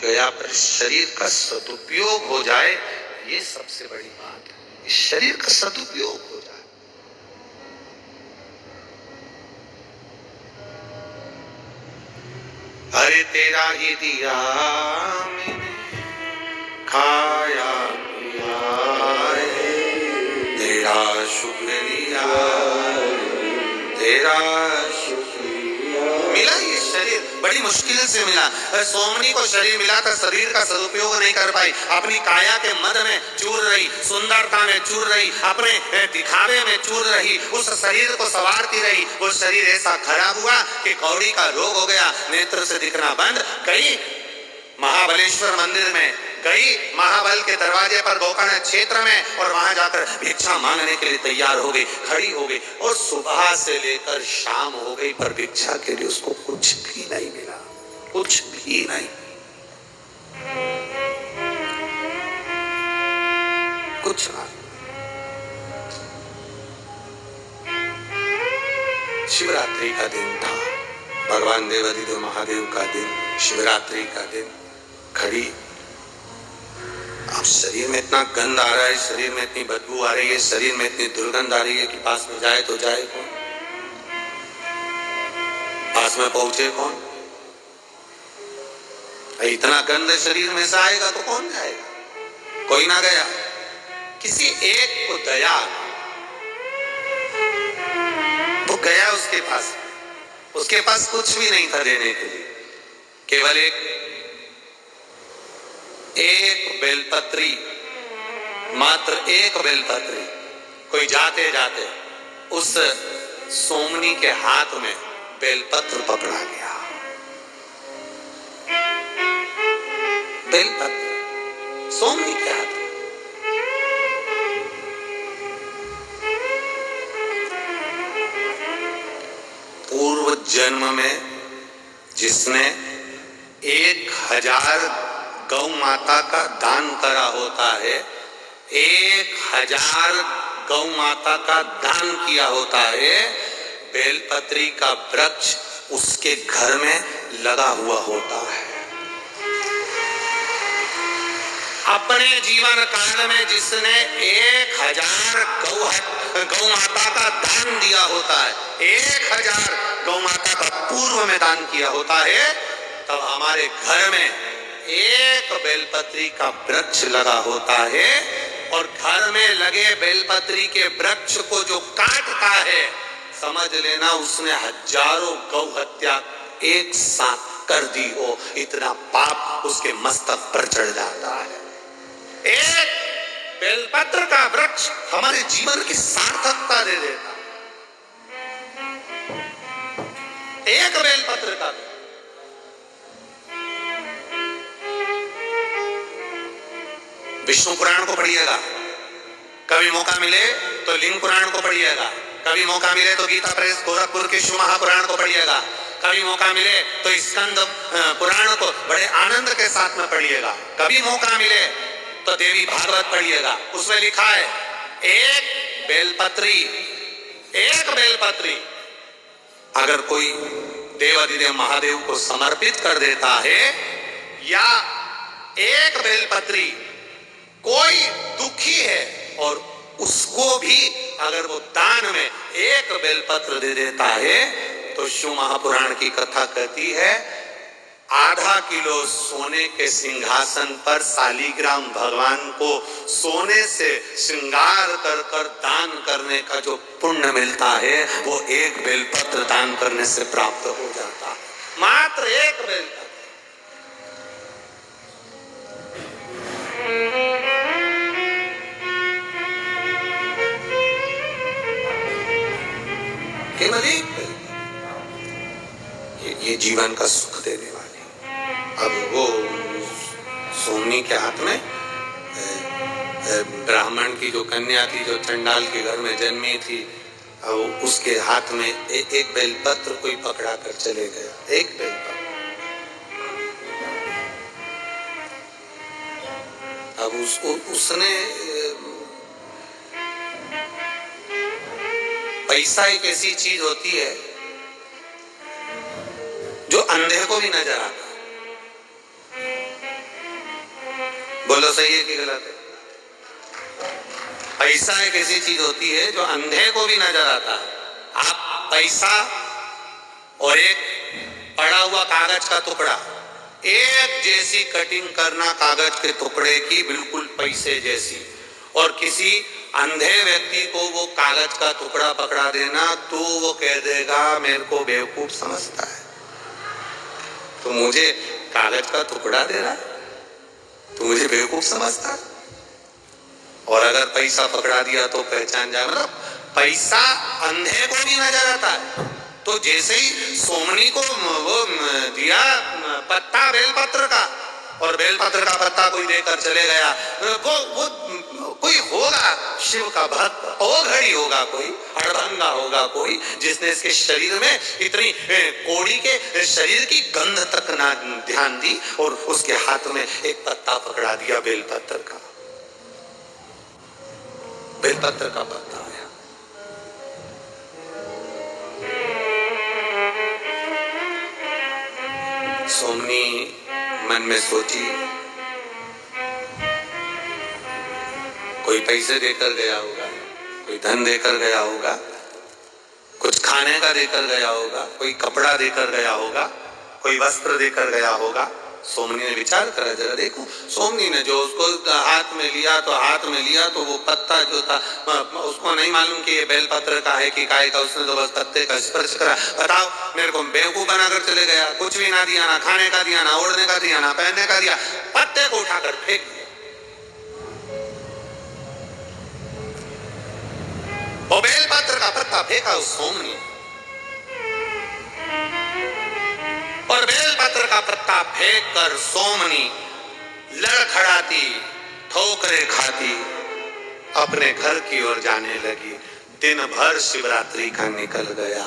गया, पर शरीर का सदुपयोग हो जाए, ये सबसे बड़ी बात है। इस शरीर का सदुपयोग हो जाए। अरे तेरा ही दिया मैंने, खाया पिया है, तेरा शुक्रिया, तेरा शुक्रिया। मिला ये शरीर, बड़ी मुश्किल से मिला। सोमनी को शरीर मिला था, शरीर का सदुपयोग नहीं कर पाई, अपनी काया के मद में चूर रही, सुंदरता में चूर रही, अपने दिखावे में चूर रही, उस शरीर को संवारती रही। वो शरीर ऐसा खराब हुआ कि कौड़ी का रोग हो गया, नेत्र से दिखना बंद। कई महाबलेश्वर मंदिर में गई, महाबल के दरवाजे पर गोकर्ण क्षेत्र में, और वहां जाकर भिक्षा मांगने के लिए तैयार हो गई, खड़ी हो गई, और सुबह से लेकर शाम हो गई, पर भिक्षा के लिए उसको कुछ भी नहीं मिला, कुछ भी नहीं, कुछ नहीं। शिवरात्रि का दिन था, भगवान देवाधिदेव महादेव का दिन, शिवरात्रि का दिन। खड़ी, अब शरीर में इतना गंध आ रहा है, शरीर में इतनी बदबू आ रही है, शरीर में इतनी दुर्गंध आ रही है कि पास में जाए तो जाए कौन, पास में पहुंचे कौन? इतना गंध शरीर में से आएगा तो कौन जाएगा? कोई ना गया। किसी एक को दया, वो गया उसके पास, उसके पास कुछ भी नहीं था देने के लिए, केवल एक बेलपत्री, मात्र एक बेलपत्री। कोई जाते जाते उस सोमनी के हाथ में बेलपत्र पकड़ा गया, बेलपत्र सोमनी के हाथ में। पूर्व जन्म में जिसने 1000 गौ माता का दान करा होता है, 1000 गौ माता का दान किया होता है, बेलपत्री का वृक्ष उसके घर में लगा हुआ होता है। अपने जीवन काल में जिसने 1000 गौ माता का दान दिया होता है, 1000 गौ माता का पूर्व में दान किया होता है, तब हमारे घर में एक बेलपत्री का वृक्ष लगा होता है, और घर में लगे बेलपत्री के वृक्ष को जो काटता है, समझ लेना उसने हजारों गौ हत्या एक साथ कर दी हो, इतना पाप उसके मस्तक पर चढ़ जाता है। एक बेलपत्र का वृक्ष हमारे जीवन की सार्थकता दे देता, एक बेलपत्र का। विष्णु पुराण को पढ़िएगा, कभी मौका मिले तो लिंग पुराण को पढ़िएगा, कभी मौका मिले तो गीता प्रेस गोरखपुर के शिव महापुराण को पढ़िएगा, कभी मौका मिले तो स्कंद पुराण को बड़े आनंद के साथ में पढ़िएगा, कभी मौका मिले तो देवी भागवत पढ़िएगा। उसमें लिखा है एक बेलपत्री अगर कोई देवाधिदेव महादेव को समर्पित कर देता है, या एक बेलपत्री कोई दुखी है और उसको भी अगर वो दान में एक बेलपत्र दे देता है, तो शिव महापुराण की कथा कहती है आधा किलो सोने के सिंहासन पर शालिग्राम भगवान को सोने से श्रृंगार कर कर दान करने का जो पुण्य मिलता है, वो एक बेलपत्र दान करने से प्राप्त हो जाता है। मात्र एक बेलपत्र। केवल एक ये जीवन का सुख देने वाली। अब वो सोमनी के हाथ में ब्राह्मण की जो कन्या थी, जो चंडाल के घर में जन्मी थी, अब उसके हाथ में एक बेलपत्र कोई पकड़ा कर चले गया, एक बेलपत्र। अब उसने पैसा एक ऐसी चीज होती है जो अंधे को भी नजर आता है। बोलो सही है कि गलत है? पैसा एक ऐसी चीज होती है जो अंधे को भी नजर आता है। आप पैसा और एक पड़ा हुआ कागज का टुकड़ा, एक जैसी कटिंग करना कागज के टुकड़े की, बिल्कुल पैसे जैसी, और किसी अंधे व्यक्ति को वो कागज का टुकड़ा पकड़ा देना तो वो कह देगा मेरे को बेवकूफ समझता है, तो मुझे कागज का टुकड़ा दे रहा, तो मुझे बेवकूफ समझता है। और अगर पैसा पकड़ा दिया तो पहचान जाए, मतलब पैसा अंधे को भी नजर आता है। तो जैसे ही सोमनी को वो दिया पत्ता बेलपत्र का, और बेलपत्र का पत्ता कोई देकर चले गया, वो कोई होगा शिव का भक्त, ओघड़ी होगा कोई, अड़भंगा होगा कोई, जिसने इसके शरीर में इतनी कोड़ी के शरीर की गंध तक ना ध्यान दी, और उसके हाथ में एक पत्ता पकड़ा दिया बेलपत्र का, बेलपत्र का पत्ता आया। सोमनी मन में सोची, कोई पैसे देकर गया होगा, कोई धन देकर गया होगा, कुछ खाने का देकर गया होगा, कोई कपड़ा देकर गया होगा, कोई वस्त्र देकर गया होगा। सोमनी ने विचार करा, जरा देखो। सोमनी ने जो उसको हाथ में लिया तो वो पत्ता जो था, उसको नहीं मालूम कि ये बेलपत्र का है कि काय का, उसने तो बस पत्ते का स्पर्श करा। बताओ, मेरे को बेवकूफ बनाकर चले गया, कुछ भी ना दिया, ना खाने का दिया, ना ओढ़ने का दिया, ना पहनने का दिया, पत्ते को उठाकर फेंक दिया। वो बेलपत्र का पत्ता फेंका उस सोमनी, और बेलपत्र का पत्ता फेंक कर सोमनी लड़खड़ाती, ठोकरे खाती अपने घर की ओर जाने लगी। दिन भर शिवरात्रि का निकल गया,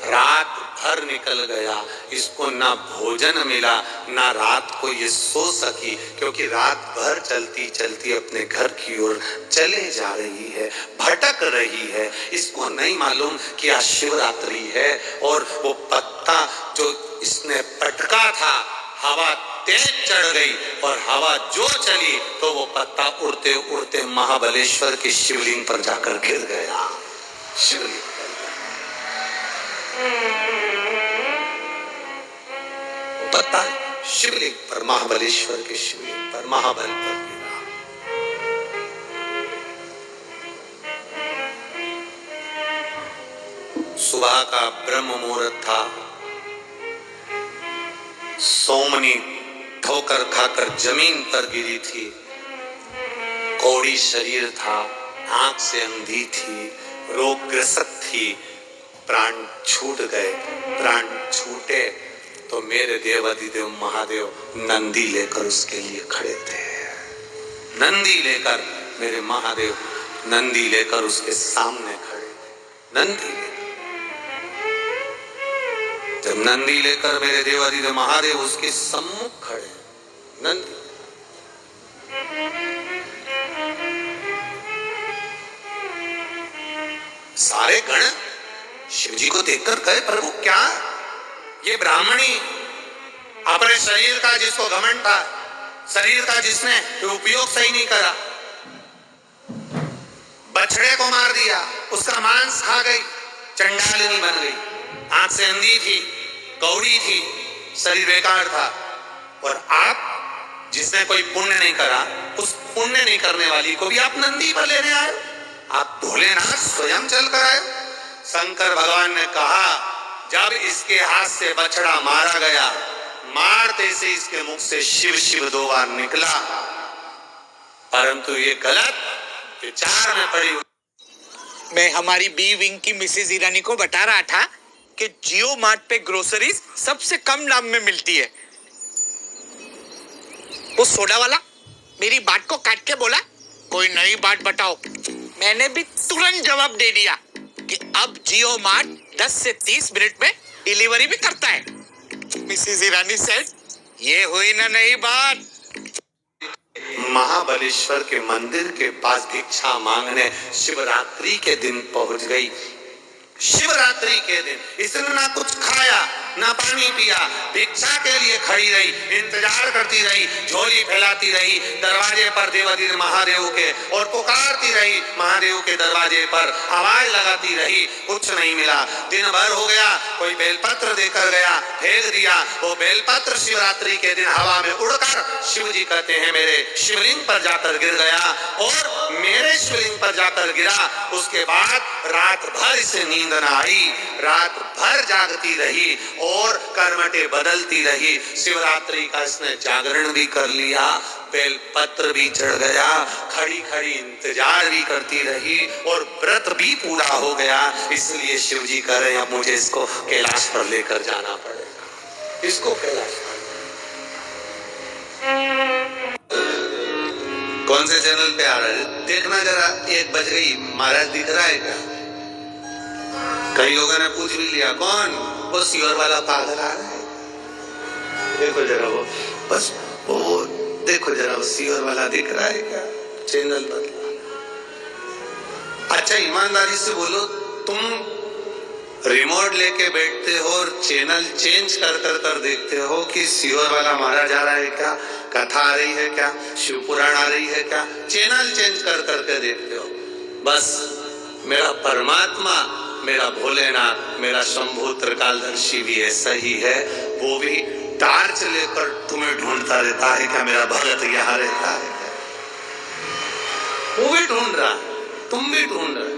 रात भर निकल गया, इसको ना भोजन मिला, ना रात को ये सो सकी, क्योंकि रात भर चलती चलती अपने घर की ओर चले जा रही है, भटक रही है। इसको नहीं मालूम कि आज शिवरात्रि है, और वो पत्ता जो इसने पटका था, हवा तेज चढ़ गई, और हवा जो चली तो वो पत्ता उड़ते उड़ते महाबलेश्वर के शिवलिंग पर जाकर गिर गया। शिवलिंग पत्ता शिवलिंग पर, महाबलेश्वर के शिवलिंग पर, महाबल पर गिरा। सुबह का ब्रह्म मुहूर्त था। सोमनी ठोकर खाकर जमीन पर गिरी थी, कौड़ी शरीर था, आंख से अंधी थी, रोगग्रस्त थी, प्राण छूट गए। प्राण छूटे तो मेरे देवाधिदेव महादेव नंदी लेकर उसके लिए खड़े थे। नंदी लेकर मेरे महादेव, नंदी लेकर उसके सामने खड़े थे। नंदी जब नंदी लेकर मेरे देवाधिदेव महादेव उसके सम्मुख खड़े, नंदी सारे गण शिव जी को देखकर कहे, प्रभु क्या ये ब्राह्मणी अपने शरीर का जिसको घमंड था, शरीर का जिसने उपयोग सही नहीं करा, बछड़े को मार दिया, उसका मांस खा गई, चंडालिनी बन गई, आंख से अंधी थी, कौड़ी थी, शरीर बेकार था। और आप जिसने कोई पुण्य नहीं करा, उस पुण्य नहीं करने वाली को भी आप नंदी पर लेने आए। आप भोलेनाथ स्वयं चल कर आए। शंकर भगवान ने कहा, जब इसके हाथ से बछड़ा मारा गया, मारते से इसके मुख से शिव शिव 2 बार निकला, परंतु ये गलत विचार में पड़ी। मैं हमारी बी विंग की मिसेज ईरानी को बता रहा था कि जियो मार्ट पे ग्रोसरीज सबसे कम दाम में मिलती है। वो सोडा वाला मेरी बात को काट के बोला, कोई नई बात बताओ। मैंने भी तुरंत जवाब दे दिया कि अब जियो मार्ट 10 से 30 मिनट में डिलीवरी भी करता है। मिसेज ईरानी सेड, ये हुई ना नई बात। महाबलेश्वर के मंदिर के पास भिक्षा मांगने शिवरात्रि के दिन पहुंच गई। शिवरात्रि के दिन इसने ना कुछ खाया, न पानी पिया, भिक्षा के लिए खड़ी रही, इंतजार करती रही, झोली फैलाती रही दरवाजे पर देवाधिदेव महादेव के, और पुकारती रही महादेव के दरवाजे पर, आवाज लगाती रही, कुछ नहीं मिला। दिन भर हो गया, कोई बेलपत्र देकर गया, फेंक दिया। वो बेलपत्र शिवरात्रि के दिन हवा में उड़कर शिव जी कहते हैं मेरे शिवलिंग पर जाकर गिर गया, और मेरे शिवलिंग पर जाकर गिरा। उसके बाद रात भर इसे नींद न आई, रात भर जागती रही और कर्मटे बदलती रही। शिवरात्रि का इसने जागरण भी कर लिया, बेलपत्र भी चढ़ गया, खड़ी खड़ी इंतजार भी करती रही, और व्रत भी पूरा हो गया। इसलिए शिव जी कह रहे हैं अब मुझे इसको कैलाश पर लेकर जाना पड़ेगा, इसको कैलाश पर। कौन से चैनल पे आ रहा है देखना जरा, 1 बज गई, महाराज दिख रहा है क्या? कई लोगों ने पूछ भी लिया कौन, वो सीवर वाला पागल आ रहा है, देखो जरा वो, बस वो देखो जरा वो सीवर वाला दिख रहा है क्या चैनल पर? अच्छा ईमानदारी से बोलो, तुम रिमोट लेके बैठते हो और चैनल चेंज कर कर कर देखते हो कि सीवर वाला मारा जा रहा है क्या, कथा आ रही है क्या, शिव पुराण आ रही है क्या, चैनल चेंज कर कर के देखते हो। बस मेरा परमात्मा, मेरा भोलेनाथ, मेरा शंभु त्रिकालदर्शी भी ऐसा ही है, वो भी टार्च लेकर तुम्हें ढूंढता रहता है क्या मेरा भगत यहाँ रहता है क्या? वो भी ढूंढ रहा, तुम भी ढूंढ रहे।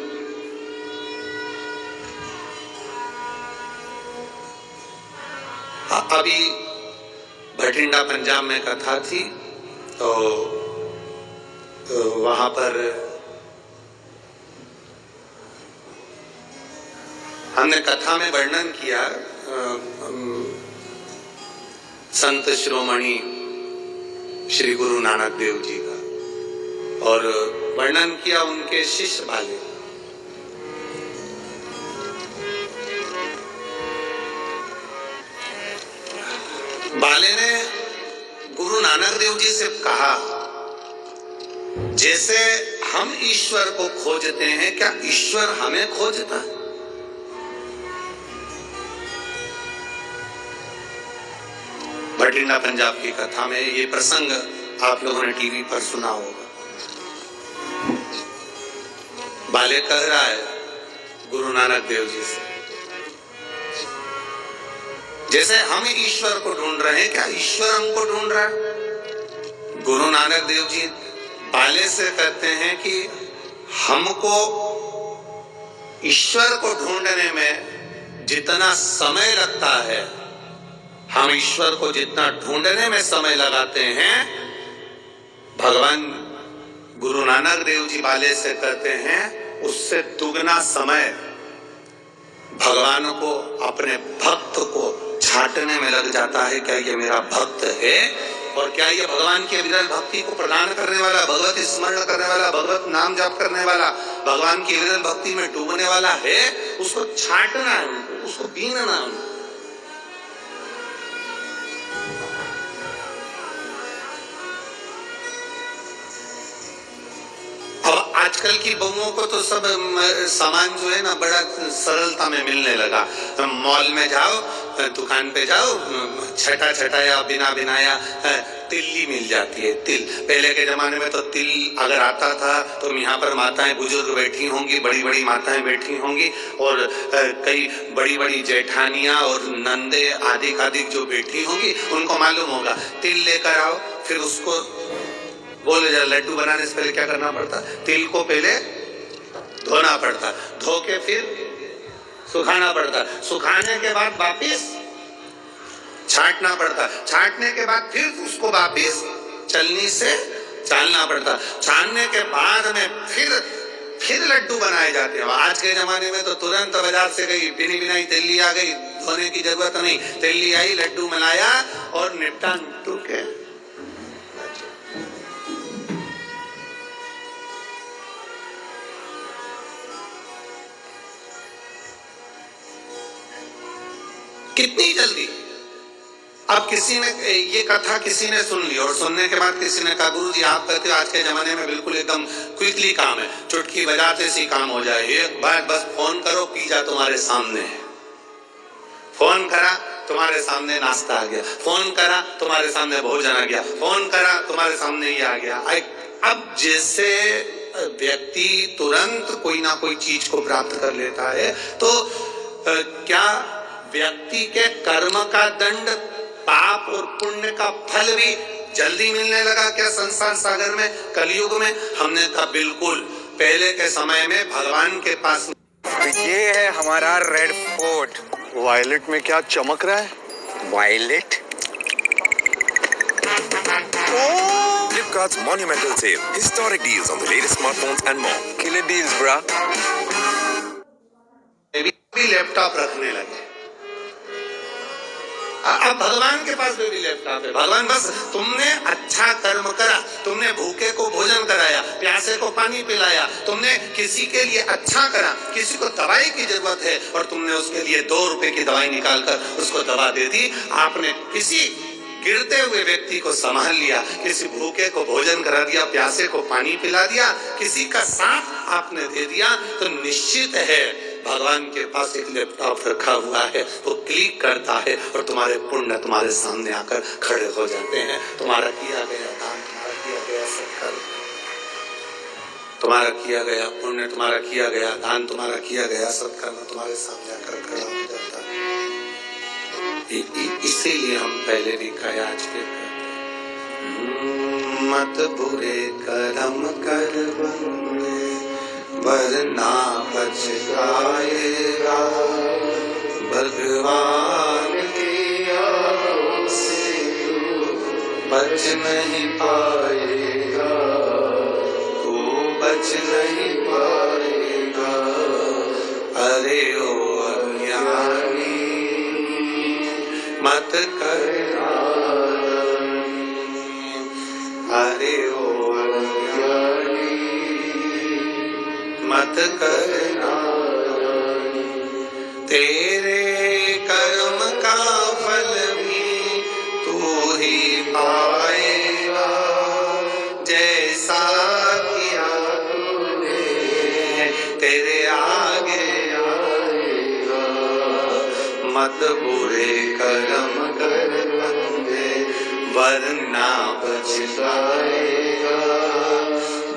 अभी भटिंडा पंजाब में कथा थी, तो वहां पर हमने कथा में वर्णन किया संत शिरोमणि श्री गुरु नानक देव जी का, और वर्णन किया उनके शिष्य बाले। बाले ने गुरु नानक देव जी से कहा, जैसे हम ईश्वर को खोजते हैं, क्या ईश्वर हमें खोजता है? भटिंडा पंजाब की कथा में ये प्रसंग आप लोगों ने टीवी पर सुना होगा। बाले कह रहा है गुरु नानक देव जी से, जैसे हम ईश्वर को ढूंढ रहे हैं, क्या ईश्वर हमको ढूंढ रहा है? गुरु नानक देव जी बाले से कहते हैं कि हमको ईश्वर को ढूंढने में जितना समय लगता है, हम ईश्वर को जितना ढूंढने में समय लगाते हैं, भगवान गुरु नानक देव जी बाले से कहते हैं उससे दुगना समय भगवान को, अपने भक्त को छांटने में लग जाता है। क्या ये मेरा भक्त है, और क्या ये भगवान की विरल भक्ति को प्रदान करने वाला, भगवत स्मरण करने वाला, भगवत नाम जाप करने वाला, भगवान की विरल भक्ति में डूबने वाला है? उसको छांटना है, उनको उसको बीनना है। अब आजकल की बहुओं को तो सब सामान जो है ना बड़ा सरलता में मिलने लगा। मॉल में जाओ, दुकान पे जाओ, छटा छटाया बिना बिनाया तिल्ली मिल जाती है। तिल, पहले के जमाने में तो तिल अगर आता था तो यहाँ पर माताएं बुजुर्ग बैठी होंगी, बड़ी बड़ी माताएं बैठी होंगी, और कई बड़ी बड़ी जेठानियां और नंदे आदि आदि जो बैठी होंगी, उनको मालूम होगा तिल लेकर आओ, फिर उसको बोले जा, लड्डू बनाने से पहले क्या करना पड़ता? तिल को पहले धोना पड़ता, धो के फिर सुखाना पड़ता, सुखाने के बाद वापिस छांटना पड़ता, छांटने के बाद फिर उसको वापिस चलनी से चालना पड़ता, छानने के बाद में फिर लड्डू बनाए जाते हैं। आज के जमाने में तो तुरंत बाजार से गई बिनी बिनाई तेली आ गई, धोने की जरूरत नहीं, तेली आई, लड्डू बनाया और निपटा नुट्टू के। कितनी जल्दी। अब किसी ने ये कथा किसी ने सुन ली, और सुनने के बाद किसी ने कहा गुरुजी आप कहते हो आज के जमाने में बिल्कुल एकदम क्विकली काम है, चुटकी बजाते से काम हो जाए, एक बार बस फोन करो, पिज्जा तुम्हारे सामने है। फोन करा, तुम्हारे सामने नाश्ता आ गया, फोन करा तुम्हारे सामने भोजन आ गया, फोन करा तुम्हारे सामने ये आ गया। अब जैसे व्यक्ति तुरंत कोई ना कोई चीज को प्राप्त कर लेता है, तो क्या व्यक्ति के कर्म का दंड, पाप और पुण्य का फल भी जल्दी मिलने लगा क्या संसार सागर में, कलयुग में? हमने कहा बिल्कुल। पहले के समय में भगवान के पास। तो ये है हमारा रेड फोर्ट। वायलेट में क्या चमक रहा है? Violet? Flipkart's monumental sale. Historic deals on the latest smartphones and more. Killer deals, bra. भी लैपटॉप रखने लगे। अब भगवान के पास भी लैपटॉप है। भगवान बस तुमने अच्छा कर्म करा, तुमने भूखे को भोजन कराया, प्यासे को पानी पिलाया, तुमने किसी के लिए अच्छा करा, किसी को दवाई की जरूरत है और तुमने उसके लिए 2 रुपए की दवाई निकालकर उसको दवा दे दी, आपने किसी गिरते हुए व्यक्ति को संभाल लिया, किसी भूखे को भोजन करा दिया, प्यासे को पानी पिला दिया, किसी का साथ आपने दे दिया, तो निश्चित है भगवान के पास एक लैपटॉप रखा हुआ है, वो क्लिक करता है और तुम्हारे पुण्य तुम्हारे सामने आकर खड़े हो जाते हैं। तुम्हारा किया गया दान, तुम्हारा किया गया सत्कर्म, तुम्हारा किया गया पुण्य, तुम्हारा किया गया दान, तुम्हारा किया गया सत्कर्म तुम्हारे सामने आकर खड़ा हो जाता है। इसीलिए हम पहले भी कहे, आज भी कहते, मत बुरे कर्म कर बंदे, वरना पछताएगा, भगवान की आगों से तू बच नहीं पाएगा, तू बच नहीं पाएगा। अरे ओ अज्ञानी मत करना, अरे ओ अज्ञानी मत करना, तेरे कर्म का फल भी तू ही पाएगा, जैसा किया तूने तेरे आगे आएगा। मत बुरे कर्म कर बंदे, वरना पछताएगा,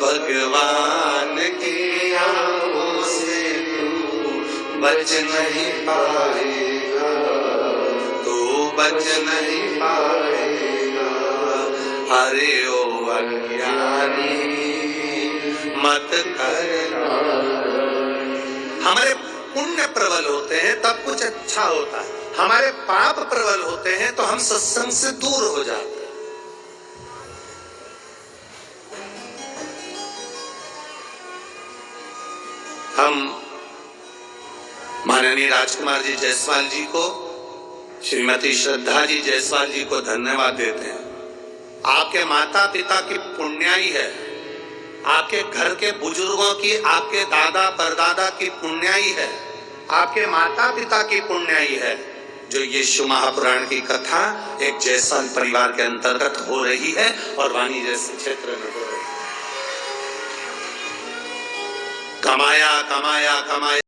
भगवान की आंखों से तू बच नहीं पाएगा, तू बच नहीं पाएगा। अरे ओ अज्ञानी मत करना। हमारे पुण्य प्रबल होते हैं तब कुछ अच्छा होता है, हमारे पाप प्रबल होते हैं तो हम सत्संग से दूर हो जाते हैं। हम माननीय राजकुमार जी जायसवाल जी को, श्रीमती श्रद्धा जी जायसवाल जी को धन्यवाद देते हैं। आपके माता पिता की पुण्याई है, आपके घर के बुजुर्गों की, आपके दादा परदादा की पुण्याई है, आपके माता पिता की पुण्याई है, जो ये शिव महापुराण की कथा एक जायसवाल परिवार के अंतर्गत हो रही है और वाणी जैसे क्षेत्र में हो रही है। कमाया कमाया कमाया